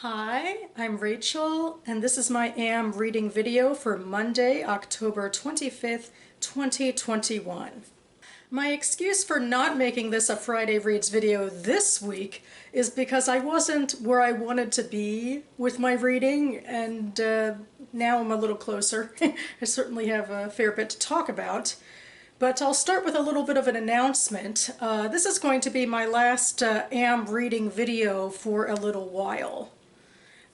Hi, I'm Rachel, and this is my AM reading video for Monday, October 25th, 2021. My excuse for not making this a Friday Reads video this week is because I wasn't where I wanted to be with my reading, and now I'm a little closer. I certainly have a fair bit to talk about. But I'll start with a little bit of an announcement. This is going to be my last AM reading video for a little while.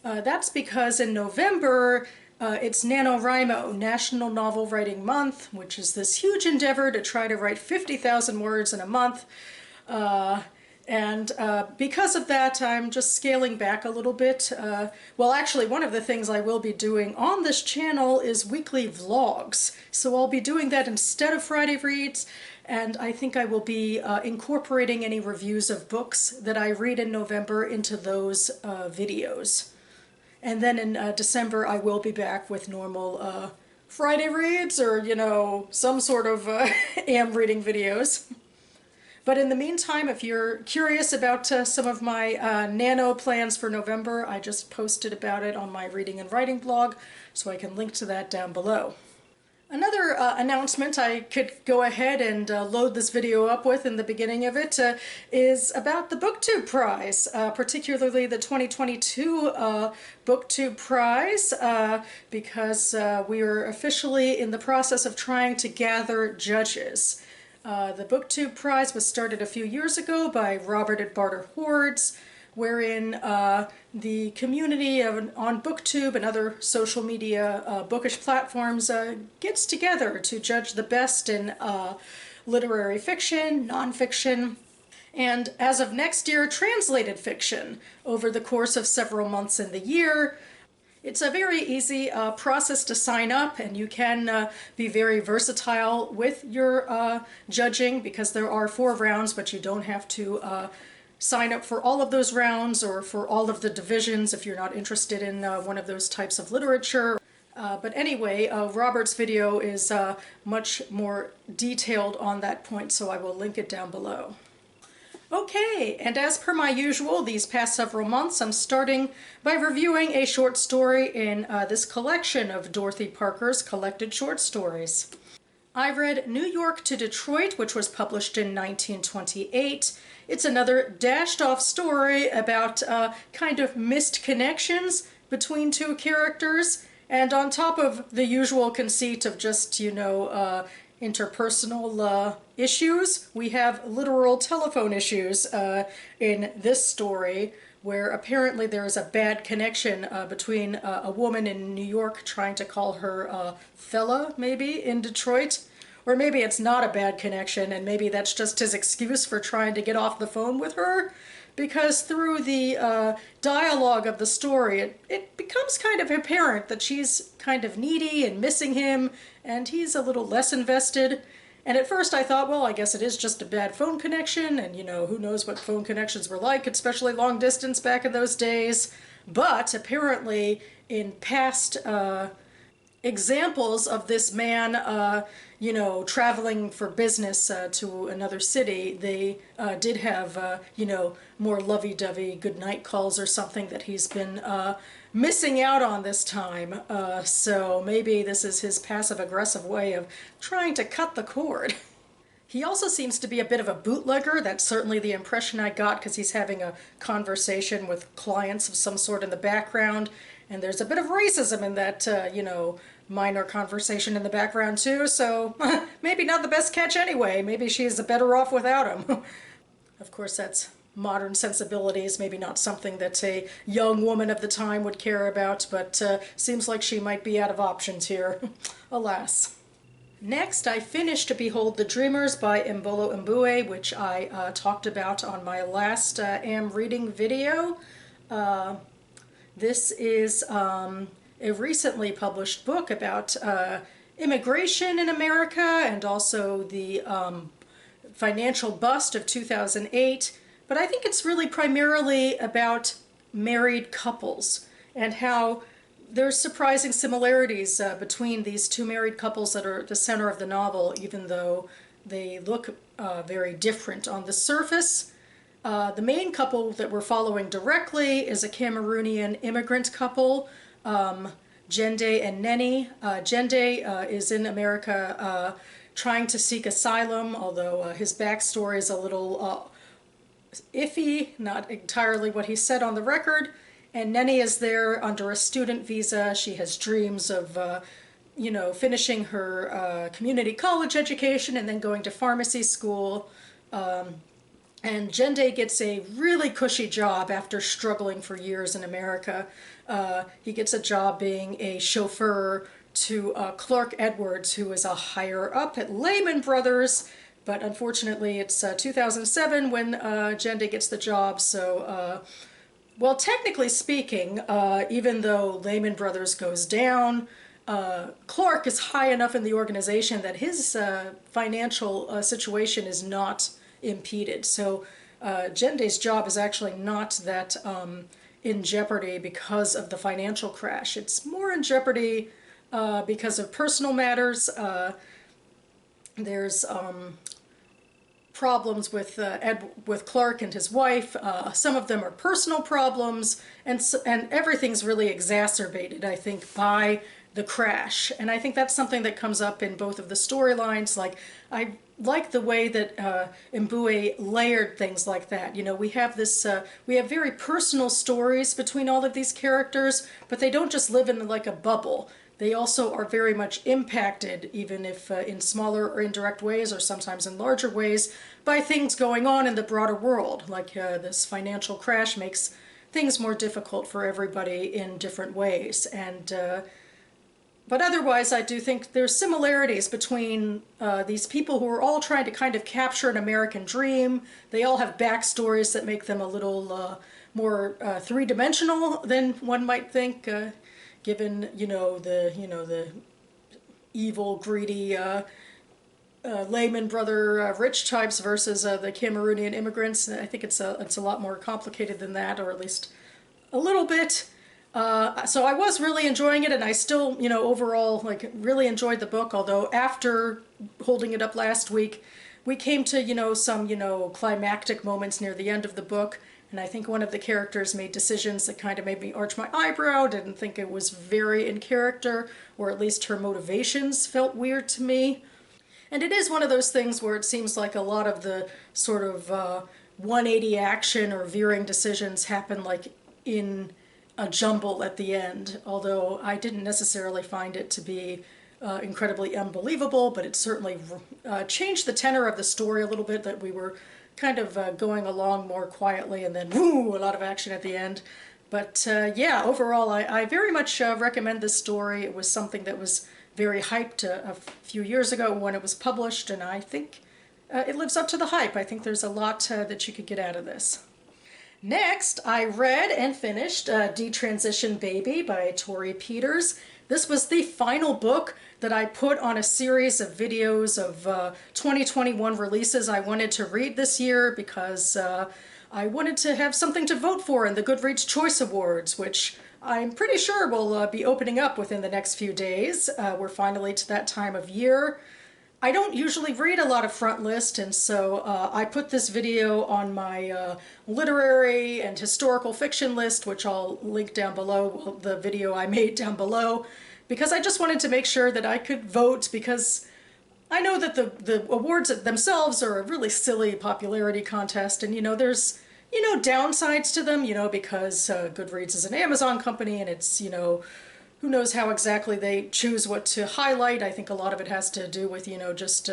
That's because in November, it's NaNoWriMo, National Novel Writing Month, which is this huge endeavor to try to write 50,000 words in a month. Because of that, I'm just scaling back a little bit. Well, actually, one of the things I will be doing on this channel is weekly vlogs. So I'll be doing that instead of Friday Reads, and I think I will be incorporating any reviews of books that I read in November into those videos. And then in December, I will be back with normal Friday Reads or, some sort of AM reading videos. But in the meantime, if you're curious about some of my nano plans for November, I just posted about it on my reading and writing blog, so I can link to that down below. Another announcement I could go ahead and load this video up with in the beginning of it is about the BookTube Prize, particularly the 2022 BookTube Prize, because we are officially in the process of trying to gather judges. The BookTube Prize was started a few years ago by Robert at Barter Hordes, wherein the community on BookTube and other social media bookish platforms gets together to judge the best in literary fiction, nonfiction, and as of next year, translated fiction over the course of several months in the year. It's a very easy process to sign up, and you can be very versatile with your judging because there are 4 rounds, but you don't have to sign up for all of those rounds or for all of the divisions if you're not interested in one of those types of literature. But anyway, Robert's video is much more detailed on that point, so I will link it down below. Okay, and as per my usual, these past several months, I'm starting by reviewing a short story in this collection of Dorothy Parker's collected short stories. I read New York to Detroit, which was published in 1928. It's another dashed-off story about kind of missed connections between 2 characters, and on top of the usual conceit of just, interpersonal issues, we have literal telephone issues in this story, where apparently there is a bad connection between a woman in New York trying to call her fella, maybe, in Detroit. Or maybe it's not a bad connection, and maybe that's just his excuse for trying to get off the phone with her. Because through the dialogue of the story, it becomes kind of apparent that she's kind of needy and missing him, and he's a little less invested. And at first I thought, well, I guess it is just a bad phone connection, and who knows what phone connections were like, especially long distance back in those days. But apparently in past examples of this man, traveling for business to another city, they did have, more lovey-dovey goodnight calls or something that he's been missing out on this time. So maybe this is his passive-aggressive way of trying to cut the cord. He also seems to be a bit of a bootlegger. That's certainly the impression I got, because he's having a conversation with clients of some sort in the background, and there's a bit of racism in that, minor conversation in the background too, so maybe not the best catch anyway. Maybe she's better off without him. Of course, that's modern sensibilities, maybe not something that a young woman of the time would care about, but seems like she might be out of options here, alas. Next, I finished Behold the Dreamers by Imbolo Mbue, which I talked about on my last AM reading video. This is a recently published book about immigration in America and also the financial bust of 2008. But I think it's really primarily about married couples and how there's surprising similarities between these 2 married couples that are at the center of the novel, even though they look very different on the surface. The main couple that we're following directly is a Cameroonian immigrant couple, Jende and Neni. Jende is in America trying to seek asylum, although his backstory is a little iffy, not entirely what he said on the record. And Neni is there under a student visa. She has dreams of, you know, finishing her community college education and then going to pharmacy school. And Jende gets a really cushy job after struggling for years in America. He gets a job being a chauffeur to Clark Edwards, who is a higher up at Lehman Brothers, but unfortunately it's 2007 when Jende gets the job, so well, technically speaking, even though Lehman Brothers goes down, Clark is high enough in the organization that his financial situation is not impeded. So Jende's job is actually not that in jeopardy because of the financial crash. It's more in jeopardy because of personal matters. There's problems with with Clark and his wife. Some of them are personal problems, and everything's really exacerbated, I think, by the crash. And I think that's something that comes up in both of the storylines. Like, I like the way that Mbue layered things like that. You know, we have this, we have very personal stories between all of these characters, but they don't just live in like a bubble. They also are very much impacted, even if in smaller or indirect ways, or sometimes in larger ways, by things going on in the broader world. Like this financial crash makes things more difficult for everybody in different ways. And but otherwise, I do think there's similarities between these people who are all trying to kind of capture an American dream. They all have backstories that make them a little more three-dimensional than one might think. Given, the evil, greedy Lehman brother rich types versus the Cameroonian immigrants. I think it's a lot more complicated than that, or at least a little bit. So I was really enjoying it, and I still, overall, like, really enjoyed the book, although after holding it up last week, we came to, some, climactic moments near the end of the book. And I think one of the characters made decisions that kind of made me arch my eyebrow. Didn't think it was very in character, or at least her motivations felt weird to me. And it is one of those things where it seems like a lot of the sort of 180 action or veering decisions happen like in a jumble at the end. Although I didn't necessarily find it to be incredibly unbelievable, but it certainly changed the tenor of the story a little bit, that we were kind of going along more quietly, and then woo, a lot of action at the end. But yeah, overall, I very much recommend this story. It was something that was very hyped a few years ago when it was published, and I think it lives up to the hype. I think there's a lot that you could get out of this. Next, I read and finished Detransition Baby by Tory Peters. This was the final book that I put on a series of videos of 2021 releases I wanted to read this year, because I wanted to have something to vote for in the Goodreads Choice Awards, which I'm pretty sure will be opening up within the next few days. We're finally to that time of year. I don't usually read a lot of front list, and so I put this video on my literary and historical fiction list, which I'll link down below, the video I made down below, because I just wanted to make sure that I could vote, because I know that the awards themselves are a really silly popularity contest, and there's downsides to them, because Goodreads is an Amazon company, and it's, who knows how exactly they choose what to highlight. I think a lot of it has to do with, just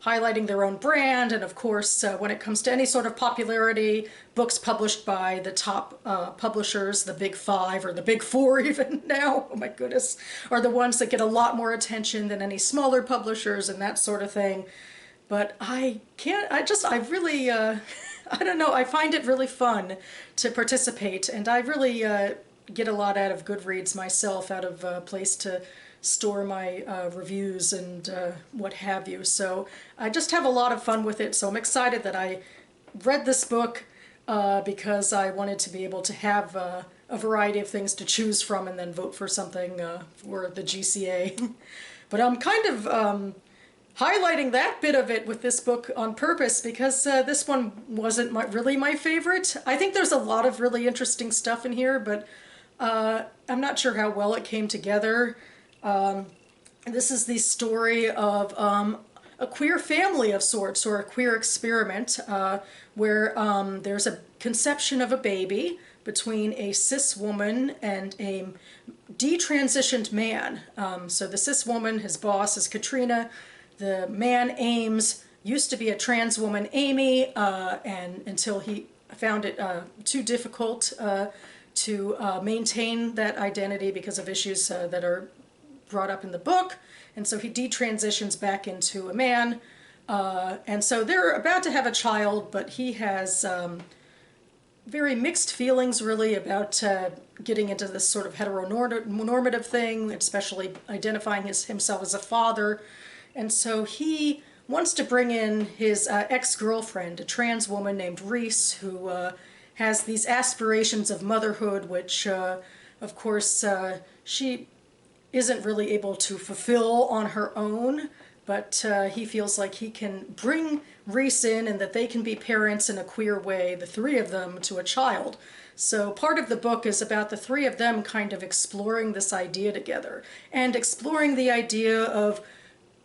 highlighting their own brand. And of course, when it comes to any sort of popularity, books published by the top publishers, the big five, or the big four even now, oh my goodness, are the ones that get a lot more attention than any smaller publishers and that sort of thing. But I really, I don't know, I find it really fun to participate, and I really get a lot out of Goodreads myself, out of a place to store my reviews and what have you. So I just have a lot of fun with it. So I'm excited that I read this book because I wanted to be able to have a variety of things to choose from and then vote for something for the GCA. But I'm kind of highlighting that bit of it with this book on purpose because this one wasn't really my favorite. I think there's a lot of really interesting stuff in here, but I'm not sure how well it came together. This is the story of a queer family of sorts, or a queer experiment, where there's a conception of a baby between a cis woman and a detransitioned man. So the cis woman, his boss, is Katrina. The man, Ames, used to be a trans woman, Amy, and until he found it too difficult to maintain that identity because of issues that are brought up in the book. And so he detransitions back into a man. And so they're about to have a child, but he has very mixed feelings, really, about getting into this sort of heteronormative thing, especially identifying himself as a father. And so he wants to bring in his ex-girlfriend, a trans woman named Reese, who has these aspirations of motherhood, which, of course, she isn't really able to fulfill on her own, but he feels like he can bring Reese in and that they can be parents in a queer way, the three of them, to a child. So part of the book is about the three of them kind of exploring this idea together and exploring the idea of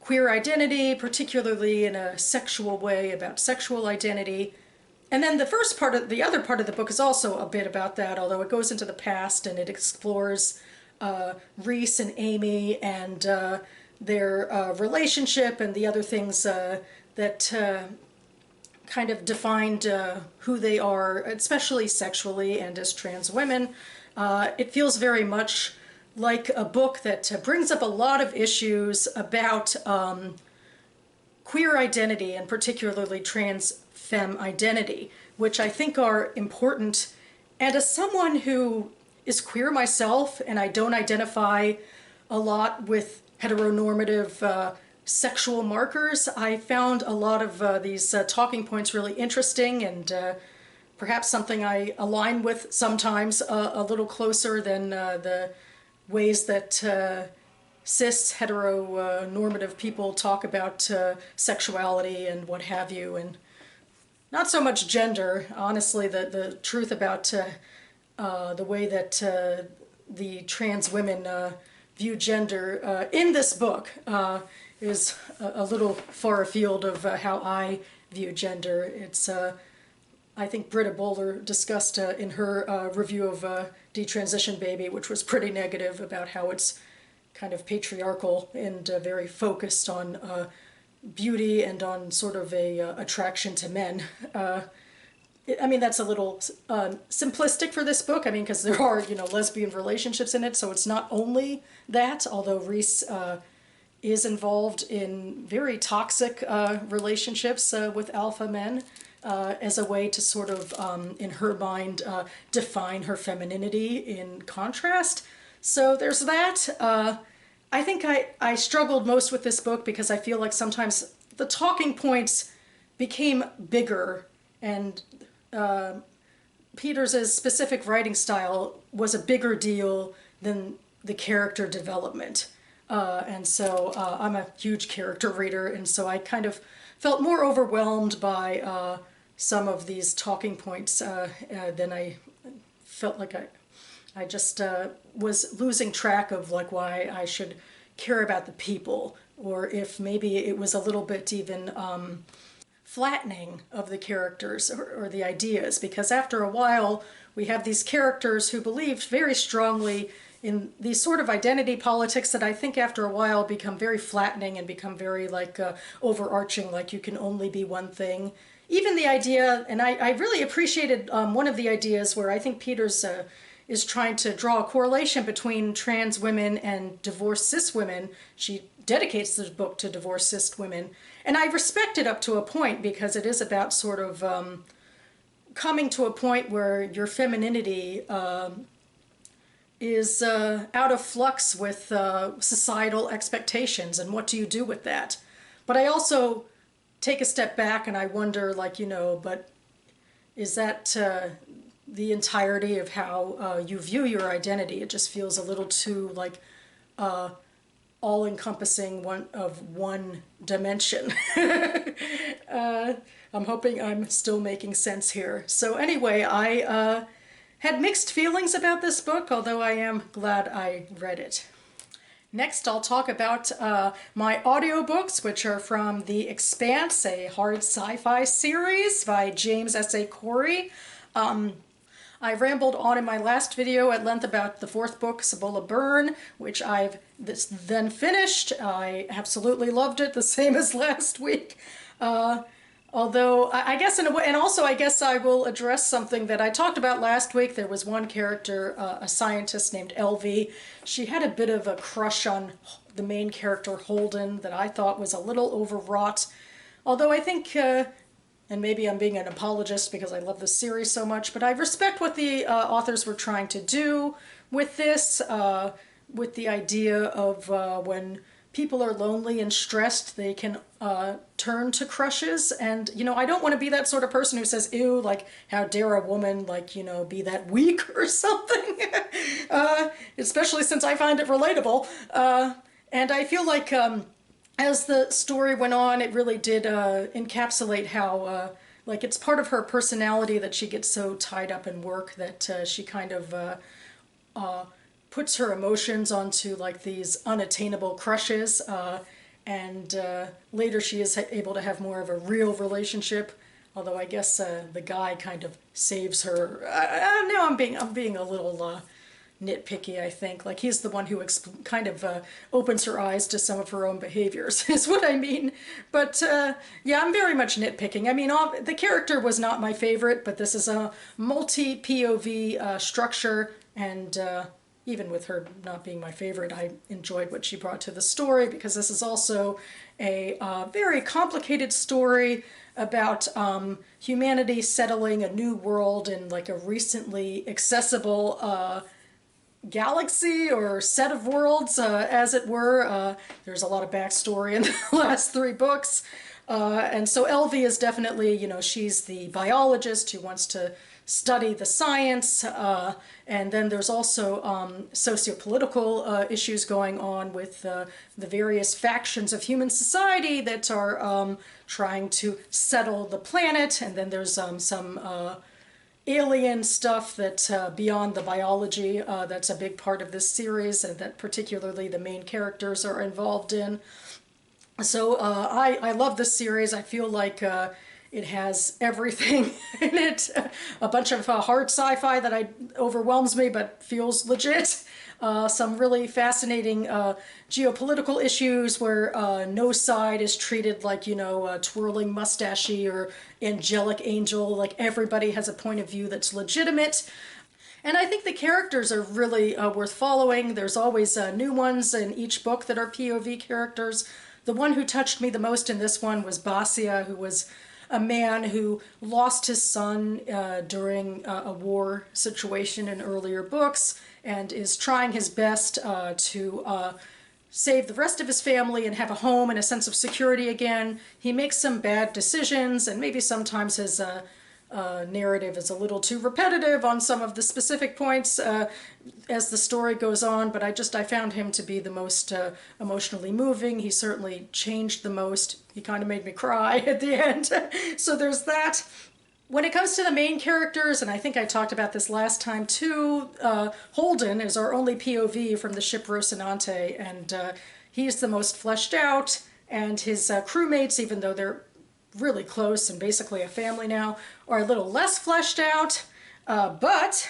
queer identity, particularly in a sexual way, about sexual identity. And then the other part of the book is also a bit about that, although it goes into the past and it explores Reese and Amy and their relationship and the other things that kind of defined who they are, especially sexually and as trans women. It feels very much like a book that brings up a lot of issues about queer identity and particularly trans femme identity, which I think are important. And as someone who is queer myself and I don't identify a lot with heteronormative sexual markers, I found a lot of these talking points really interesting and perhaps something I align with sometimes a little closer than the ways that cis heteronormative people talk about sexuality and what have you, and not so much gender. Honestly, the truth about the way that the trans women view gender in this book is a little far afield of how I view gender. It's I think Britta Bowler discussed in her review of Detransition Baby, which was pretty negative about how it's kind of patriarchal and very focused on beauty and on sort of a attraction to men. I mean, that's a little simplistic for this book. I mean, because there are, lesbian relationships in it, so it's not only that, although Reese is involved in very toxic relationships with alpha men. As a way to sort of, in her mind, define her femininity in contrast. So there's that. I think I struggled most with this book because I feel like sometimes the talking points became bigger, and Peters' specific writing style was a bigger deal than the character development. And so I'm a huge character reader, and so I kind of felt more overwhelmed by some of these talking points than I felt like I just was losing track of like why I should care about the people, or if maybe it was a little bit even flattening of the characters or the ideas, because after a while we have these characters who believed very strongly in these sort of identity politics that I think after a while become very flattening and become very like overarching, like you can only be one thing. Even the idea, and I really appreciated one of the ideas where I think Peters is trying to draw a correlation between trans women and divorced cis women. She dedicates the book to divorced cis women. And I respect it up to a point because it is about sort of coming to a point where your femininity is out of flux with societal expectations, and what do you do with that? But I also take a step back and I wonder, like, but is that the entirety of how you view your identity? It just feels a little too, like, all-encompassing one dimension. I'm hoping I'm still making sense here. So anyway, I had mixed feelings about this book, although I am glad I read it. Next, I'll talk about my audiobooks, which are from the Expanse, a hard sci-fi series by James S.A. Corey. I rambled on in my last video at length about the fourth book, CIBOLA Burn, which I've then finished. I absolutely loved it, the same as last week. Although, I guess in a way, and also I guess I will address something that I talked about last week. There was one character, a scientist named Elvie. She had a bit of a crush on the main character, Holden, that I thought was a little overwrought. Although I think, and maybe I'm being an apologist because I love this series so much, but I respect what the authors were trying to do with this, with the idea of when people are lonely and stressed, they can turn to crushes. And, you know, I don't want to be that sort of person who says, ew, like, how dare a woman, like, you know, be that weak or something. Especially since I find it relatable. And I feel like as the story went on, it really did encapsulate how, like, it's part of her personality that she gets so tied up in work that she kind of puts her emotions onto like these unattainable crushes, and later she is able to have more of a real relationship, although I guess the guy kind of saves her. Now I'm being a little nitpicky, I think. Like, he's the one who kind of opens her eyes to some of her own behaviors, is what I mean. But yeah, I'm very much nitpicking. I mean, the character was not my favorite, but this is a multi-POV structure, and even with her not being my favorite, I enjoyed what she brought to the story, because this is also a very complicated story about humanity settling a new world in like a recently accessible galaxy or set of worlds, as it were. There's a lot of backstory in the last three books. And so Elvie is definitely, you know, she's the biologist who wants to study the science, and then there's also socio-political issues going on with the various factions of human society that are trying to settle the planet, and then there's some alien stuff that's beyond the biology, that's a big part of this series, and that particularly the main characters are involved in. So I love this series. I feel like it has everything in it. A bunch of hard sci-fi that overwhelms me but feels legit. Some really fascinating geopolitical issues where no side is treated like, you know, twirling mustachey or angelic angel. Like, everybody has a point of view that's legitimate. And I think the characters are really worth following. There's always new ones in each book that are POV characters. The one who touched me the most in this one was Basia, who was a man who lost his son during a war situation in earlier books, and is trying his best to save the rest of his family and have a home and a sense of security again. He makes some bad decisions, and maybe sometimes his narrative is a little too repetitive on some of the specific points as the story goes on, but I found him to be the most emotionally moving. He certainly changed the most. He kind of made me cry at the end. So there's that. When it comes to the main characters, and I think I talked about this last time too, Holden is our only POV from the ship Rocinante, and he's the most fleshed out, and his crewmates, even though they're really close and basically a family now, are a little less fleshed out. But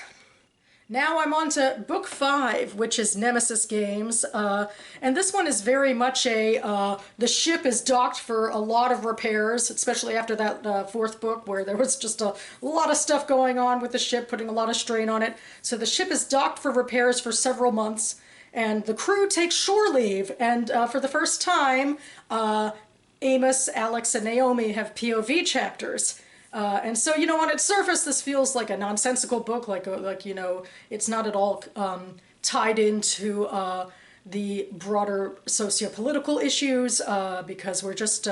now I'm on to book 5, which is Nemesis Games, and this one is very much the ship is docked for a lot of repairs, especially after that fourth book where there was just a lot of stuff going on with the ship, putting a lot of strain on it. So the ship is docked for repairs for several months, and the crew takes shore leave, and for the first time, Amos, Alex, and Naomi have POV chapters. And so, you know, on its surface, this feels like a nonsensical book, like you know, it's not at all tied into the broader socio-political issues, because we're just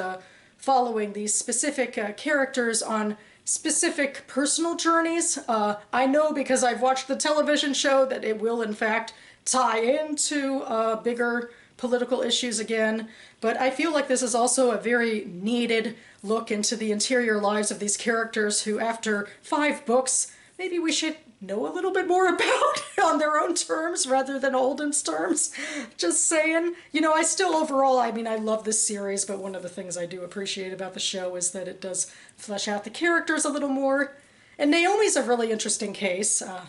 following these specific characters on specific personal journeys. I know because I've watched the television show that it will, in fact, tie into bigger political issues again, but I feel like this is also a very needed look into the interior lives of these characters who, after 5 books, maybe we should know a little bit more about on their own terms rather than Holden's terms. Just saying. You know, I still overall, I mean, I love this series, but one of the things I do appreciate about the show is that it does flesh out the characters a little more. And Naomi's a really interesting case. I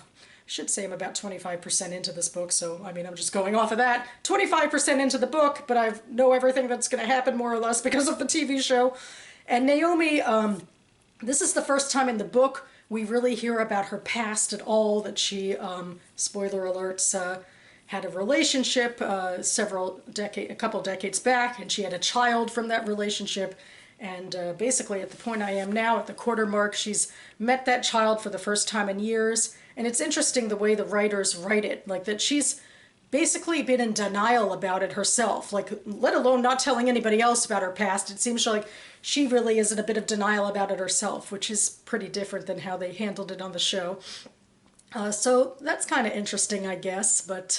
should say I'm about 25% into this book, so I mean, I'm just going off of that. 25% into the book, but I know everything that's going to happen more or less because of the TV show. And Naomi, this is the first time in the book we really hear about her past at all, that she, spoiler alerts, had a relationship a couple decades back, and she had a child from that relationship. And basically at the point I am now, at the quarter mark, she's met that child for the first time in years. And it's interesting the way the writers write it, like that she's basically been in denial about it herself, like let alone not telling anybody else about her past. It seems like she really is in a bit of denial about it herself, which is pretty different than how they handled it on the show. So that's kind of interesting, I guess, but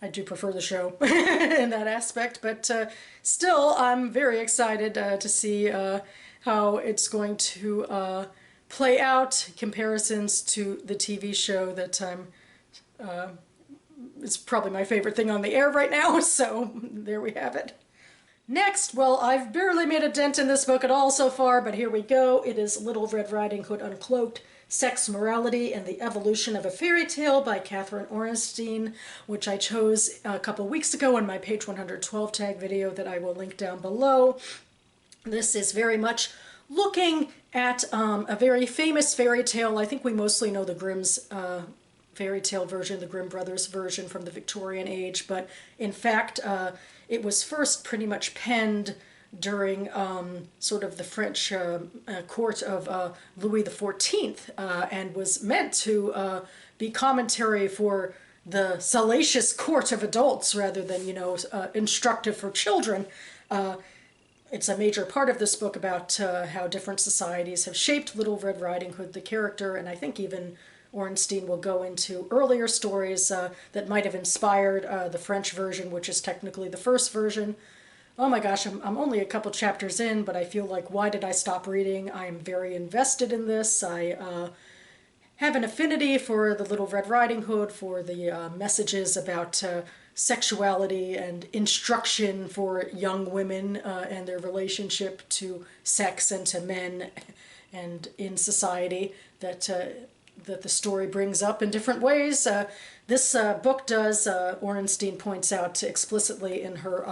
I do prefer the show in that aspect. But still, I'm very excited to see how it's going to play out, comparisons to the TV show that it's probably my favorite thing on the air right now, so there we have it. Next, well, I've barely made a dent in this book at all so far, but here we go. It is Little Red Riding Hood Uncloaked, Sex, Morality, and the Evolution of a Fairy Tale by Catherine Orenstein, which I chose a couple weeks ago in my page 112 tag video that I will link down below. This is very much looking at a very famous fairy tale. I think we mostly know the Grimm's fairy tale version, the Grimm brothers version from the Victorian age, but in fact it was first pretty much penned during sort of the French court of Louis XIV and was meant to be commentary for the salacious court of adults rather than, you know, instructive for children. It's a major part of this book about how different societies have shaped Little Red Riding Hood, the character, and I think even Ornstein will go into earlier stories that might have inspired the French version, which is technically the first version. Oh my gosh, I'm only a couple chapters in, but I feel like, why did I stop reading? I'm very invested in this. I have an affinity for the Little Red Riding Hood, for the messages about sexuality and instruction for young women and their relationship to sex and to men and in society that the story brings up in different ways. This book does, Ornstein points out explicitly in her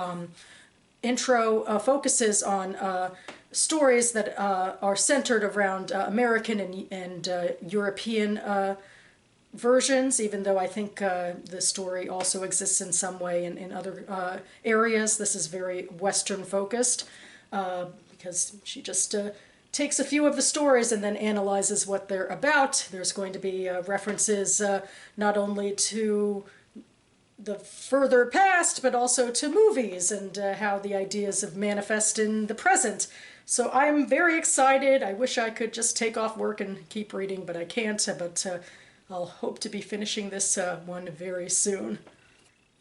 intro, focuses on stories that are centered around American and European versions, even though I think the story also exists in some way in other areas. This is very Western focused because she just takes a few of the stories and then analyzes what they're about. There's going to be references not only to the further past, but also to movies and how the ideas have manifest in the present. So I'm very excited. I wish I could just take off work and keep reading, but I can't. But I'll hope to be finishing this one very soon.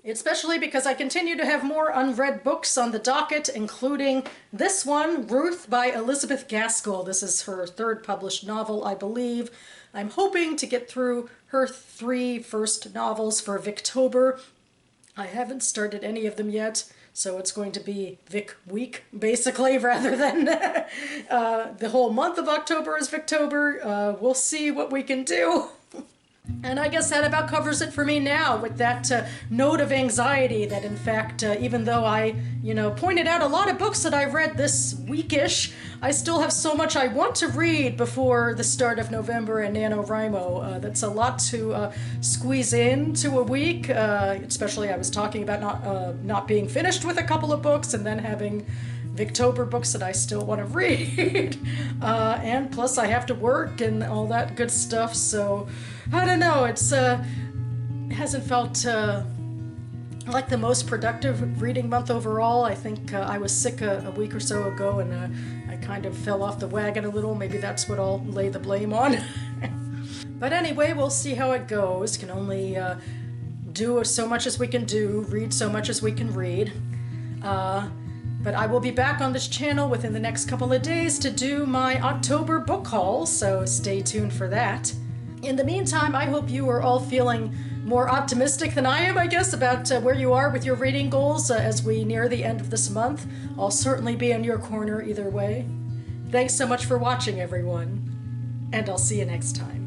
Especially because I continue to have more unread books on the docket, including this one, Ruth by Elizabeth Gaskell. This is her third published novel, I believe. I'm hoping to get through her 3 first novels for Victober. I haven't started any of them yet, so it's going to be Vic Week, basically, rather than the whole month of October is Victober. We'll see what we can do. And I guess that about covers it for me now, with that note of anxiety that, in fact, even though I, pointed out a lot of books that I've read this weekish, I still have so much I want to read before the start of November and NaNoWriMo. That's a lot to squeeze into a week, especially I was talking about not being finished with a couple of books and then having Victober books that I still want to read. And plus I have to work and all that good stuff, so I don't know, it hasn't felt like the most productive reading month overall. I think I was sick a week or so ago and I kind of fell off the wagon a little. Maybe that's what I'll lay the blame on. But anyway, we'll see how it goes. Can only do so much as we can do, read so much as we can read. But I will be back on this channel within the next couple of days to do my October book haul, so stay tuned for that. In the meantime, I hope you are all feeling more optimistic than I am, I guess, about where you are with your reading goals as we near the end of this month. I'll certainly be in your corner either way. Thanks so much for watching, everyone, and I'll see you next time.